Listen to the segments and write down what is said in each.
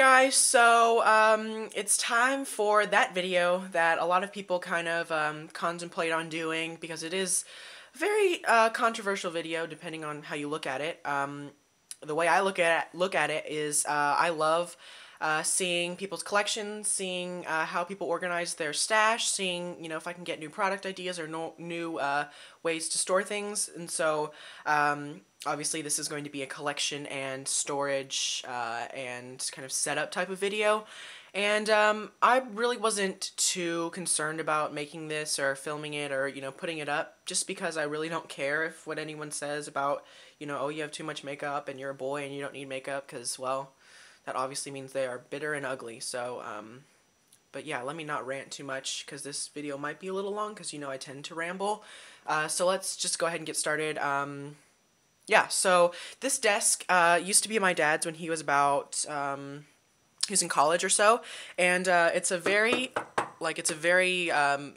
guys, so it's time for that video that a lot of people kind of contemplate on doing because it is a very controversial video depending on how you look at it. The way I look at it is I love seeing people's collections, seeing how people organize their stash, seeing, you know, if I can get new product ideas or new ways to store things. And so obviously this is going to be a collection and storage and kind of setup type of video. And I really wasn't too concerned about making this or filming it or, you know, putting it up, just because I really don't care if what anyone says about, you know, oh, you have too much makeup and you're a boy and you don't need makeup, because, well, that obviously means they are bitter and ugly. So, but yeah, let me not rant too much because this video might be a little long because, you know, I tend to ramble. So let's just go ahead and get started. Yeah, so this desk used to be my dad's when he was about, he was in college or so, and it's a very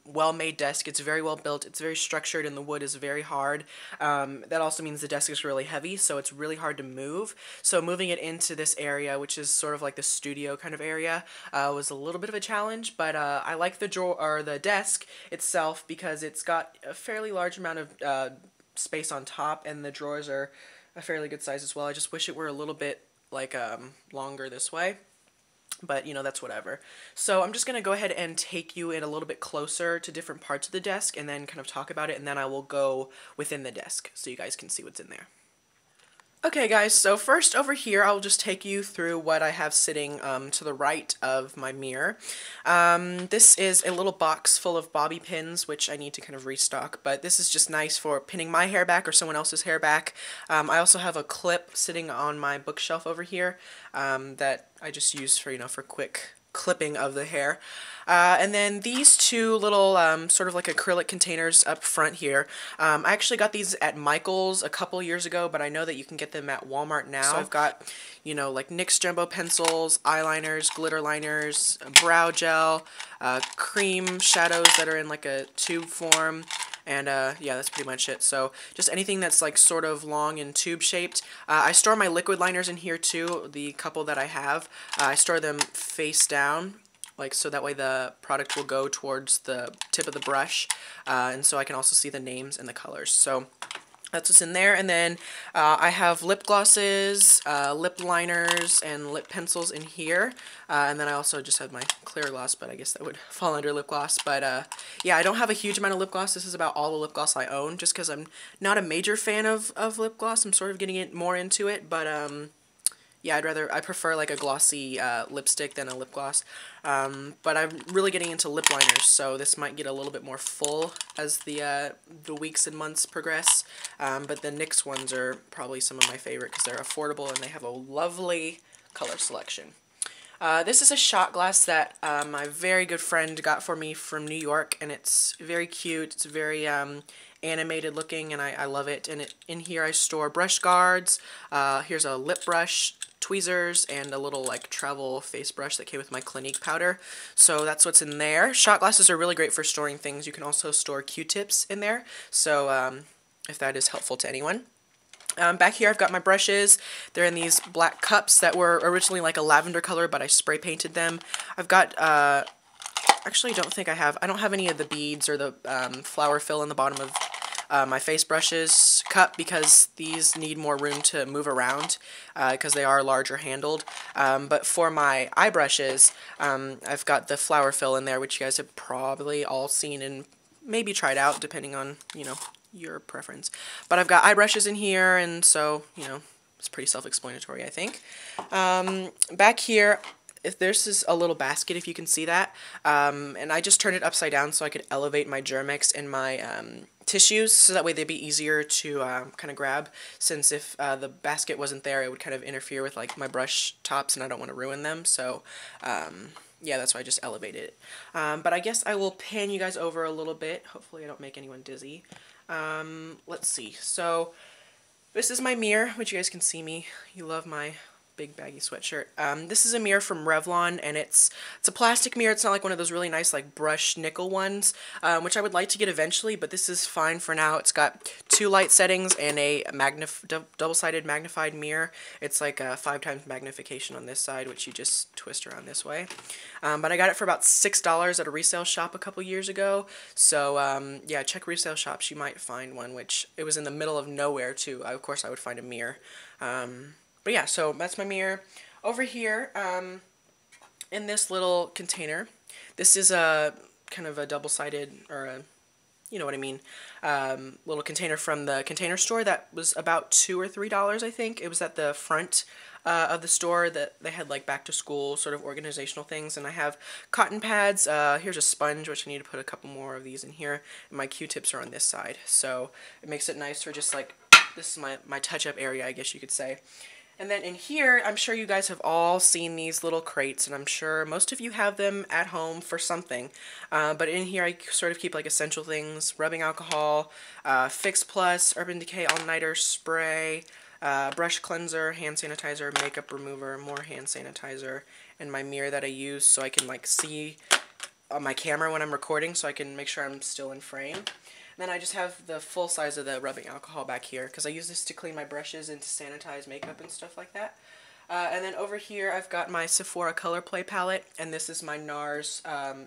well-made desk. It's very well built. It's very structured, and the wood is very hard. That also means the desk is really heavy, so it's really hard to move. So moving it into this area, which is sort of like the studio kind of area, was a little bit of a challenge. But I like the drawer or the desk itself because it's got a fairly large amount of space on top, and the drawers are a fairly good size as well. I just wish it were a little bit like longer this way. But, you know, that's whatever. So I'm just going to go ahead and take you in a little bit closer to different parts of the desk and then kind of talk about it, and then I will go within the desk so you guys can see what's in there. Okay guys, so first over here I'll just take you through what I have sitting to the right of my mirror. This is a little box full of bobby pins, which I need to kind of restock, but this is just nice for pinning my hair back or someone else's hair back. I also have a clip sitting on my bookshelf over here that I just use for, you know, for quick clipping of the hair. And then these two little sort of like acrylic containers up front here. I actually got these at Michael's a couple years ago, but I know that you can get them at Walmart now. So I've got, you know, like NYX jumbo pencils, eyeliners, glitter liners, brow gel, cream shadows that are in like a tube form. And yeah, that's pretty much it. So just anything that's like sort of long and tube shaped. I store my liquid liners in here too, the couple that I have. I store them face down, like so that way the product will go towards the tip of the brush, and so I can also see the names and the colors. So that's what's in there. And then I have lip glosses, lip liners, and lip pencils in here. And then I also just have my clear gloss, but I guess that would fall under lip gloss. But yeah, I don't have a huge amount of lip gloss. This is about all the lip gloss I own, just because I'm not a major fan of lip gloss. I'm sort of getting more into it, but yeah, I prefer like a glossy lipstick than a lip gloss. But I'm really getting into lip liners, so this might get a little bit more full as the weeks and months progress. But the NYX ones are probably some of my favorite because they're affordable and they have a lovely color selection. This is a shot glass that my very good friend got for me from New York, and it's very cute. It's very animated looking, and I love it. And in here I store brush guards. Here's a lip brush, tweezers, and a little like travel face brush that came with my Clinique powder. So that's what's in there. Shot glasses are really great for storing things. You can also store Q-tips in there, so if that is helpful to anyone. Back here I've got my brushes. They're in these black cups that were originally like a lavender color, but I spray painted them. I've got actually I don't have any of the beads or the flower fill in the bottom of my face brushes cup because these need more room to move around because they are larger handled. But for my eye brushes, I've got the flower fill in there, which you guys have probably all seen and maybe tried out depending on, you know, your preference. But I've got eye brushes in here, and so, you know, it's pretty self-explanatory, I think. Back here, this is a little basket, if you can see that, and I just turned it upside down so I could elevate my Germ-X and my tissues, so that way they'd be easier to kind of grab, since if the basket wasn't there, it would kind of interfere with like my brush tops, and I don't want to ruin them. So yeah, that's why I just elevated it. But I guess I will pan you guys over a little bit. Hopefully I don't make anyone dizzy. Let's see. So this is my mirror, which you guys can see me. You love my big baggy sweatshirt. This is a mirror from Revlon, and it's a plastic mirror. It's not like one of those really nice like brush nickel ones, which I would like to get eventually, but this is fine for now. It's got 2 light settings and a double-sided magnified mirror. It's like a 5 times magnification on this side, which you just twist around this way. But I got it for about $6 at a resale shop a couple years ago. So yeah, check resale shops. You might find one, which it was in the middle of nowhere too. Of course, I would find a mirror. But yeah, so that's my mirror. Over here, in this little container, this is a kind of a double-sided, or a, you know what I mean, little container from the Container Store that was about $2 or $3, I think. It was at the front of the store that they had like back to school sort of organizational things, and I have cotton pads. Here's a sponge, which I need to put a couple more of these in here, and my Q-tips are on this side, so it makes it nice for just like, this is my touch-up area, I guess you could say. And then in here, I'm sure you guys have all seen these little crates, and I'm sure most of you have them at home for something. But in here, I sort of keep like essential things: rubbing alcohol, Fix Plus, Urban Decay All-Nighter Spray, brush cleanser, hand sanitizer, makeup remover, more hand sanitizer, and my mirror that I use so I can like see on my camera when I'm recording, so I can make sure I'm still in frame. And then I just have the full size of the rubbing alcohol back here, because I use this to clean my brushes and to sanitize makeup and stuff like that. And then over here I've got my Sephora Color Play palette, and this is my Nars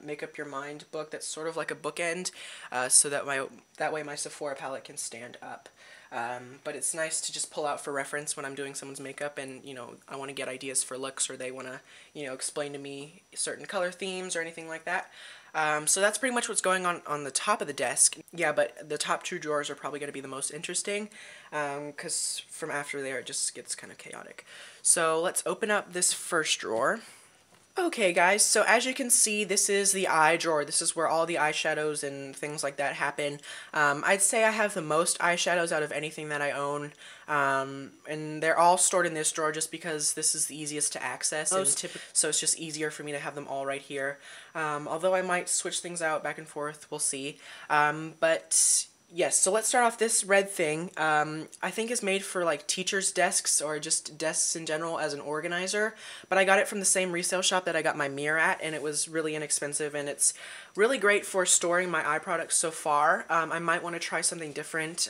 Make Up Your Mind book that's sort of like a bookend, so that way my Sephora palette can stand up. But it's nice to just pull out for reference when I'm doing someone's makeup and, you know, I want to get ideas for looks, or they want to, you know, explain to me certain color themes or anything like that. So that's pretty much what's going on the top of the desk. Yeah, but the top 2 drawers are probably going to be the most interesting, because from after there it just gets kind of chaotic. So let's open up this first drawer. Okay guys, so as you can see, this is the eye drawer. This is where all the eyeshadows and things like that happen. I'd say I have the most eyeshadows out of anything that I own, and they're all stored in this drawer just because this is the easiest to access, and so it's just easier for me to have them all right here. Although I might switch things out back and forth, we'll see. But yes, so let's start off. This red thing, I think is made for like teachers' desks or just desks in general as an organizer, but I got it from the same resale shop that I got my mirror at, and it was really inexpensive, and it's really great for storing my eye products so far. I might want to try something different,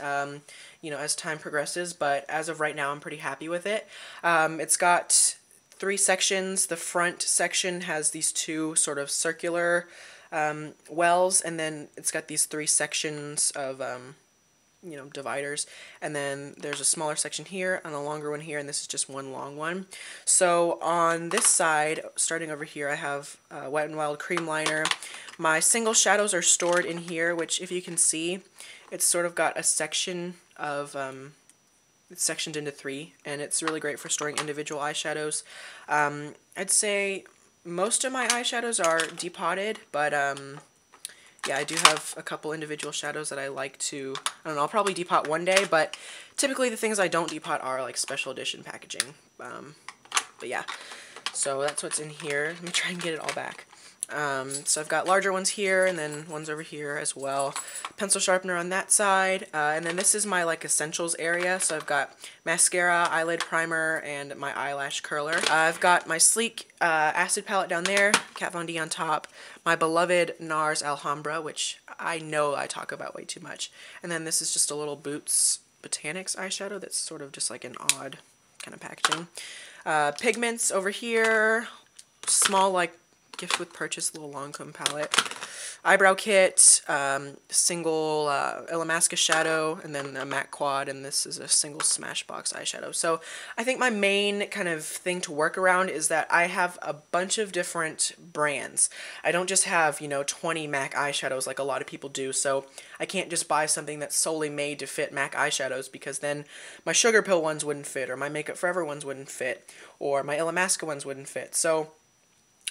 you know, as time progresses, but as of right now I'm pretty happy with it. It's got 3 sections. The front section has these 2 sort of circular wells, and then it's got these 3 sections of, you know, dividers, and then there's a smaller section here and a longer one here, and this is just one long one. So on this side, starting over here, I have Wet n Wild cream liner. My single shadows are stored in here, which if you can see, it's sort of got a section of, it's sectioned into 3, and it's really great for storing individual eyeshadows. I'd say most of my eyeshadows are depotted, but yeah, I do have a couple individual shadows that I like to, I don't know, I'll probably depot one day, but typically the things I don't depot are like special edition packaging. But yeah, so that's what's in here. Let me try and get it all back. So I've got larger ones here, and then ones over here as well. Pencil sharpener on that side, and then this is my like essentials area. So I've got mascara, eyelid primer, and my eyelash curler. I've got my sleek acid palette down there, Kat Von D on top, my beloved Nars Alhambra, which I know I talk about way too much, and then this is just a little Boots Botanics eyeshadow that's sort of just like an odd kind of packaging. Pigments over here, small like gift with purchase little Lancome palette, eyebrow kit, single Illamasqua shadow, and then a matte quad, and this is a single Smashbox eyeshadow. So I think my main kind of thing to work around is that I have a bunch of different brands. I don't just have, you know, 20 MAC eyeshadows like a lot of people do, so I can't just buy something that's solely made to fit MAC eyeshadows, because then my Sugar Pill ones wouldn't fit, or my Makeup Forever ones wouldn't fit, or my Illamasqua ones wouldn't fit. So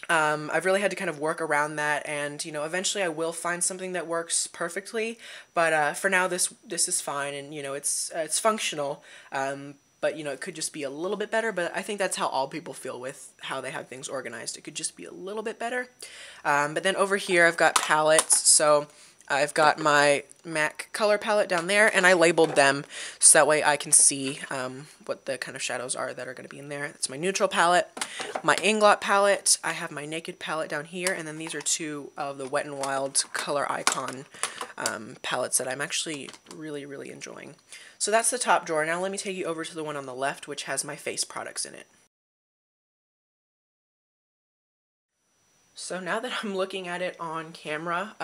I've really had to kind of work around that, and, you know, eventually I will find something that works perfectly, but for now this is fine, and, you know, it's functional, but, you know, it could just be a little bit better, but I think that's how all people feel with how they have things organized. It could just be a little bit better. But then over here I've got palettes, so I've got my MAC color palette down there, and I labeled them so that way I can see what the kind of shadows are that are going to be in there. That's my neutral palette, my Inglot palette. I have my Naked palette down here, and then these are two of the Wet n Wild Color Icon palettes that I'm actually really, really enjoying. So that's the top drawer. Now let me take you over to the one on the left, which has my face products in it. So now that I'm looking at it on camera,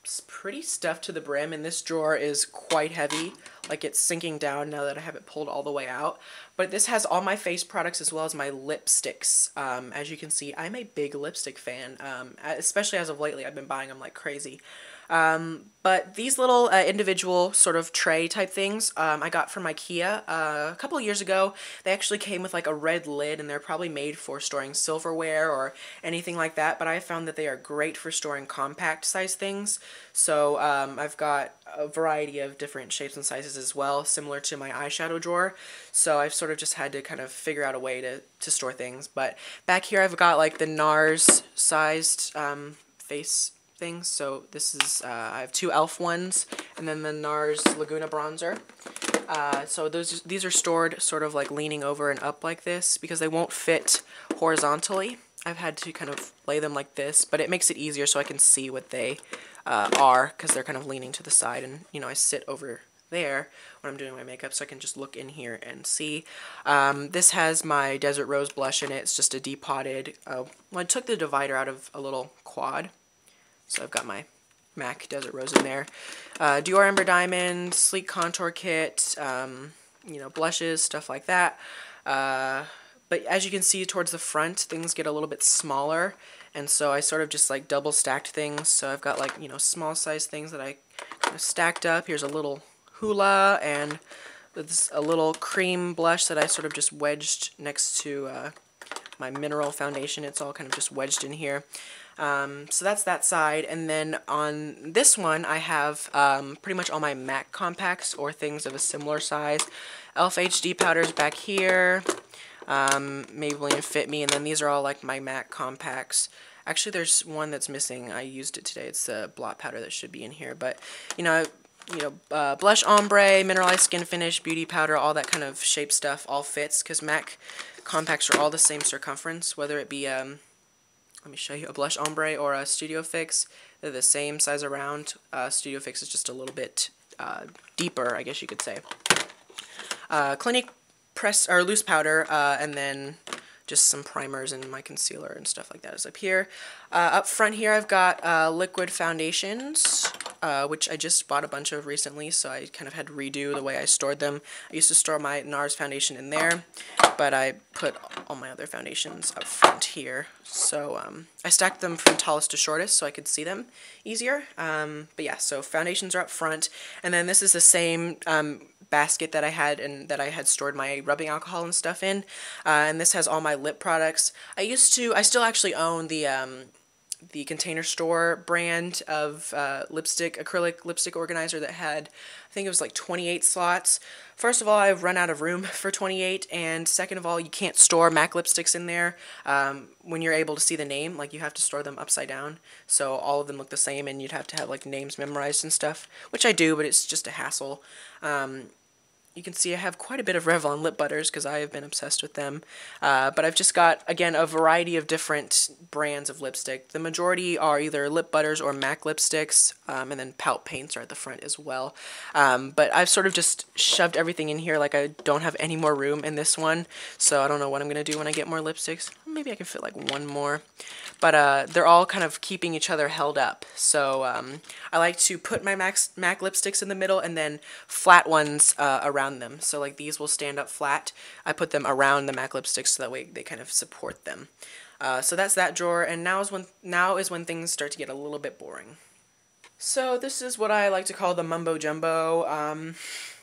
it's pretty stuffed to the brim, and this drawer is quite heavy. Like, it's sinking down now that I have it pulled all the way out. But this has all my face products as well as my lipsticks. As you can see, I'm a big lipstick fan, especially as of lately. I've been buying them like crazy. But these little individual sort of tray type things I got from IKEA a couple of years ago. They actually came with like a red lid, and they're probably made for storing silverware or anything like that, but I found that they are great for storing compact size things. So I've got a variety of different shapes and sizes as well, similar to my eyeshadow drawer. So I've sort of just had to kind of figure out a way to store things. But back here I've got like the Nars sized face things. So this is, I have two e.l.f. ones, and then the Nars Laguna bronzer. So these are stored sort of like leaning over and up like this because they won't fit horizontally. I've had to kind of lay them like this, but it makes it easier so I can see what they are, because they're kind of leaning to the side, and you know, I sit over there when I'm doing my makeup so I can just look in here and see. This has my Desert Rose blush in it. It's just a depotted, well, I took the divider out of a little quad, so I've got my MAC Desert Rose in there. Dior Ember Diamond, Sleek Contour Kit, you know, blushes, stuff like that. But as you can see towards the front, things get a little bit smaller, and so I sort of just like double stacked things. So I've got like, you know, small size things that I kind of stacked up. Here's a little Hoola, and this a little cream blush that I sort of just wedged next to my mineral foundation. It's all kind of just wedged in here. So that's that side, and then on this one I have pretty much all my MAC compacts or things of a similar size. e.l.f. HD powders back here, Maybelline Fit Me, and then these are all like my MAC compacts. Actually, there's one that's missing. I used it today. It's a blot powder that should be in here, but you know, blush ombre, mineralized skin finish, beauty powder, all that kind of shape stuff all fits, because MAC compacts are all the same circumference, whether it be let me show you a blush ombre or a Studio Fix. They're the same size around. Studio Fix is just a little bit deeper, I guess you could say. Clinique press or loose powder, and then just some primers and my concealer and stuff like that is up here. Up front here I've got liquid foundations, which I just bought a bunch of recently, so I kind of had to redo the way I stored them. I used to store my Nars foundation in there, but I put all my other foundations up front here. So I stacked them from tallest to shortest so I could see them easier. But yeah, so foundations are up front, and then this is the same basket that I had stored my rubbing alcohol and stuff in, and this has all my lip products. I still actually own the Container Store brand of acrylic lipstick organizer that had, I think it was like 28 slots. First of all, I've run out of room for 28, and second of all, you can't store MAC lipsticks in there when you're able to see the name. Like, you have to store them upside down, so all of them look the same, and you'd have to have like names memorized and stuff, which I do, but it's just a hassle. You can see I have quite a bit of Revlon lip butters because I have been obsessed with them. But I've just got, again, a variety of different brands of lipstick. The majority are either lip butters or MAC lipsticks, and then pout paints are at the front as well. But I've sort of just shoved everything in here, like I don't have any more room in this one, so I don't know what I'm going to do when I get more lipsticks. Maybe I can fit like one more. But they're all kind of keeping each other held up. So I like to put my MAC lipsticks in the middle and then flat ones around them. So like these will stand up flat. I put them around the MAC lipsticks so that way they kind of support them. So that's that drawer, and now is when things start to get a little bit boring. So this is what I like to call the mumbo jumbo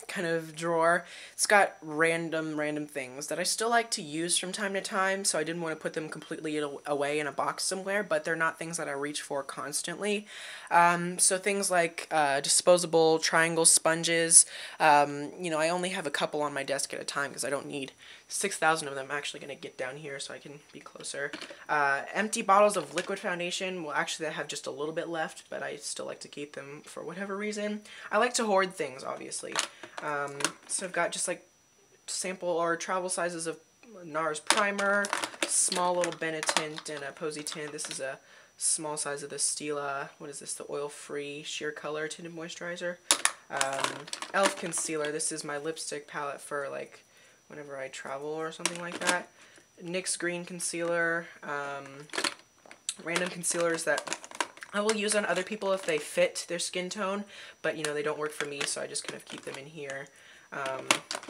kind of drawer. It's got random things that I still like to use from time to time, so I didn't want to put them completely away in a box somewhere, but they're not things that I reach for constantly. So things like disposable triangle sponges. You know, I only have a couple on my desk at a time because I don't need 6,000 of them. I'm actually going to get down here so I can be closer. Empty bottles of liquid foundation. Well, actually I have just a little bit left, but I still like to keep them for whatever reason. I like to hoard things, obviously. So I've got just like sample or travel sizes of Nars primer, small little Benetint and a Posy tint. This is a small size of the Stila, what is this, the oil-free sheer color tinted moisturizer. e.l.f. concealer. This is my lipstick palette for like whenever I travel or something like that. NYX green concealer. Random concealers that I will use on other people if they fit their skin tone, but you know, they don't work for me, so I just kind of keep them in here.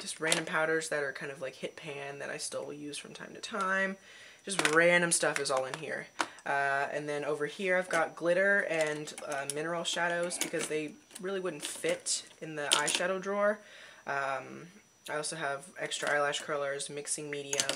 Just random powders that are kind of like hit pan that I still will use from time to time. Just random stuff is all in here. And then over here I've got glitter and mineral shadows because they really wouldn't fit in the eyeshadow drawer. I also have extra eyelash curlers, mixing medium.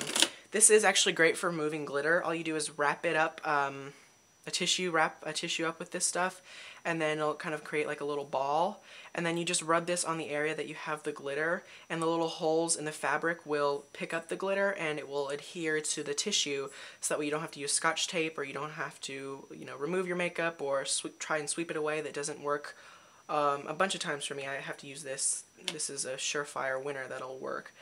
This is actually great for moving glitter. All you do is wrap it up, wrap a tissue up with this stuff, and then it'll kind of create like a little ball. And then you just rub this on the area that you have the glitter, and the little holes in the fabric will pick up the glitter and it will adhere to the tissue, so that way you don't have to use Scotch tape, or you don't have to, you know, remove your makeup or try and sweep it away. That doesn't work. A bunch of times for me I have to use this. This is a surefire winner that'll work.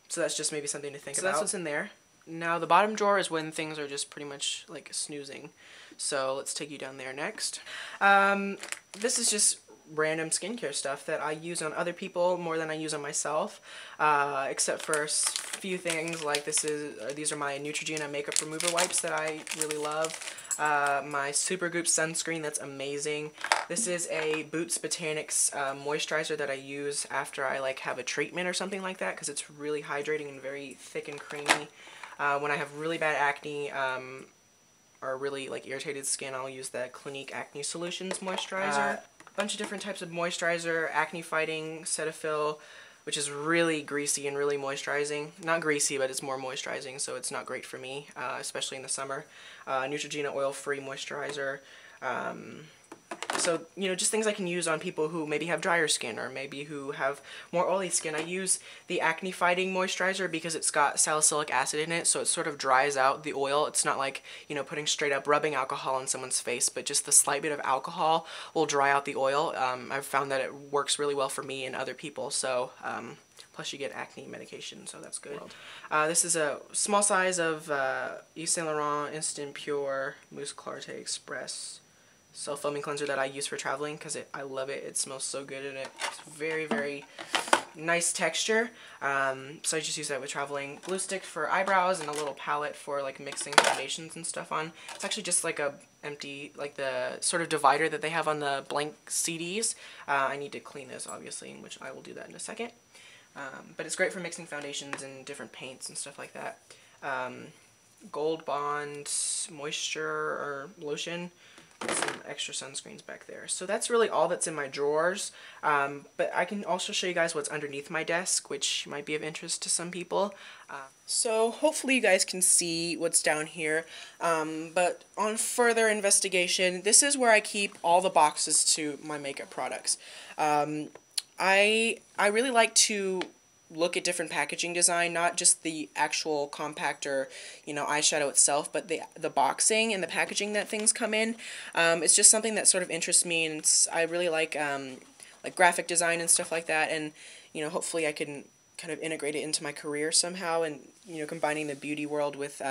So that's just maybe something to think about. That's what's in there. Now the bottom drawer is when things are just pretty much like snoozing. So let's take you down there next. This is just random skincare stuff that I use on other people more than I use on myself, except for a few things like these are my Neutrogena makeup remover wipes that I really love. My Supergoop sunscreen, that's amazing. This is a Boots Botanics moisturizer that I use after I like have a treatment or something like that, because it's really hydrating and very thick and creamy. When I have really bad acne or really like irritated skin, I'll use the Clinique Acne Solutions moisturizer. A bunch of different types of moisturizer, acne fighting, Cetaphil, which is really greasy and really moisturizing. Not greasy, but it's more moisturizing, so it's not great for me, especially in the summer. Neutrogena oil-free moisturizer. So, you know, just things I can use on people who maybe have drier skin or maybe who have more oily skin. I use the acne fighting moisturizer because it's got salicylic acid in it, so it sort of dries out the oil. It's not like, you know, putting straight up rubbing alcohol on someone's face, but just the slight bit of alcohol will dry out the oil. I've found that it works really well for me and other people, so plus you get acne medication, so that's good. This is a small size of Yves Saint Laurent Instant Pure Mousse Clarté Express self-foaming cleanser that I use for traveling because I love it. It smells so good in it. It's very, very nice texture. So I just use that with traveling. Glue stick for eyebrows and a little palette for like mixing foundations and stuff on. It's actually just like a empty, like the sort of divider that they have on the blank CDs. I need to clean this obviously, which I will do that in a second. But it's great for mixing foundations and different paints and stuff like that. Gold Bond moisture or lotion. Some extra sunscreens back there. So that's really all that's in my drawers, but I can also show you guys what's underneath my desk, which might be of interest to some people. So hopefully you guys can see what's down here, but on further investigation, this is where I keep all the boxes to my makeup products. I really like to look at different packaging design, not just the actual compact or, you know, eyeshadow itself, but the boxing and the packaging that things come in. It's just something that sort of interests me, and I really like graphic design and stuff like that, and, you know, hopefully I can kind of integrate it into my career somehow, and, you know, combining the beauty world with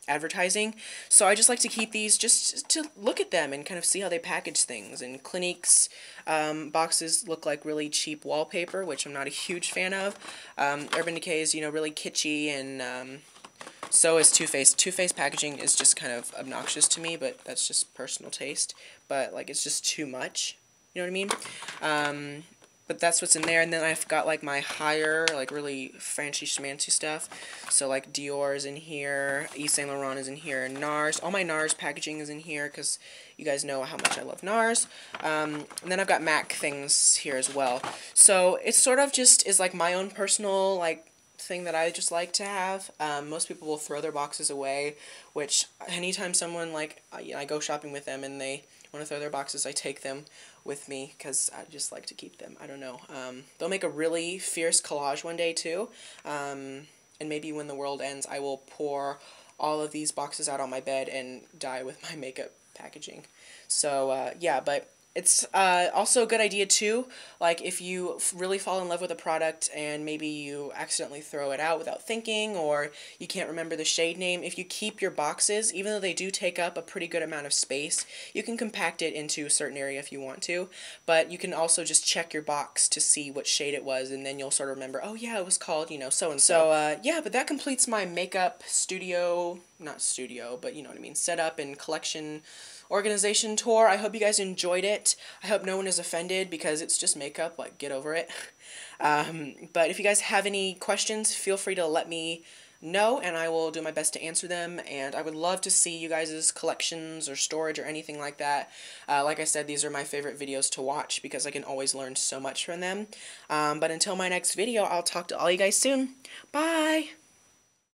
advertising. So I just like to keep these just to look at them and kind of see how they package things. And Clinique's boxes look like really cheap wallpaper, which I'm not a huge fan of. Urban Decay is, you know, really kitschy, and so is Too Faced. Too Faced packaging is just kind of obnoxious to me, but that's just personal taste. But, like, it's just too much. You know what I mean? But that's what's in there, and then I've got like my higher, like really fancy schmancy stuff. So like Dior is in here, Yves Saint Laurent is in here, and Nars. All my Nars packaging is in here because you guys know how much I love Nars. And then I've got MAC things here as well. So it sort of just is like my own personal like thing that I just like to have. Most people will throw their boxes away, which anytime someone like I go shopping with them and they want to throw their boxes, I take them with me because I just like to keep them. I don't know. They'll make a really fierce collage one day too, and maybe when the world ends I will pour all of these boxes out on my bed and die with my makeup packaging. So yeah, but it's also a good idea too, like if you really fall in love with a product and maybe you accidentally throw it out without thinking, or you can't remember the shade name, if you keep your boxes, even though they do take up a pretty good amount of space, you can compact it into a certain area if you want to, but you can also just check your box to see what shade it was, and then you'll sort of remember, oh yeah, it was called, you know, so-and-so. So yeah, but that completes my makeup studio, not studio, but you know what I mean, setup and collection organization tour. I hope you guys enjoyed it. I hope no one is offended because it's just makeup, like get over it. But if you guys have any questions, feel free to let me know and I will do my best to answer them, and I would love to see you guys' collections or storage or anything like that. Like I said, these are my favorite videos to watch because I can always learn so much from them. But until my next video, I'll talk to all you guys soon. Bye!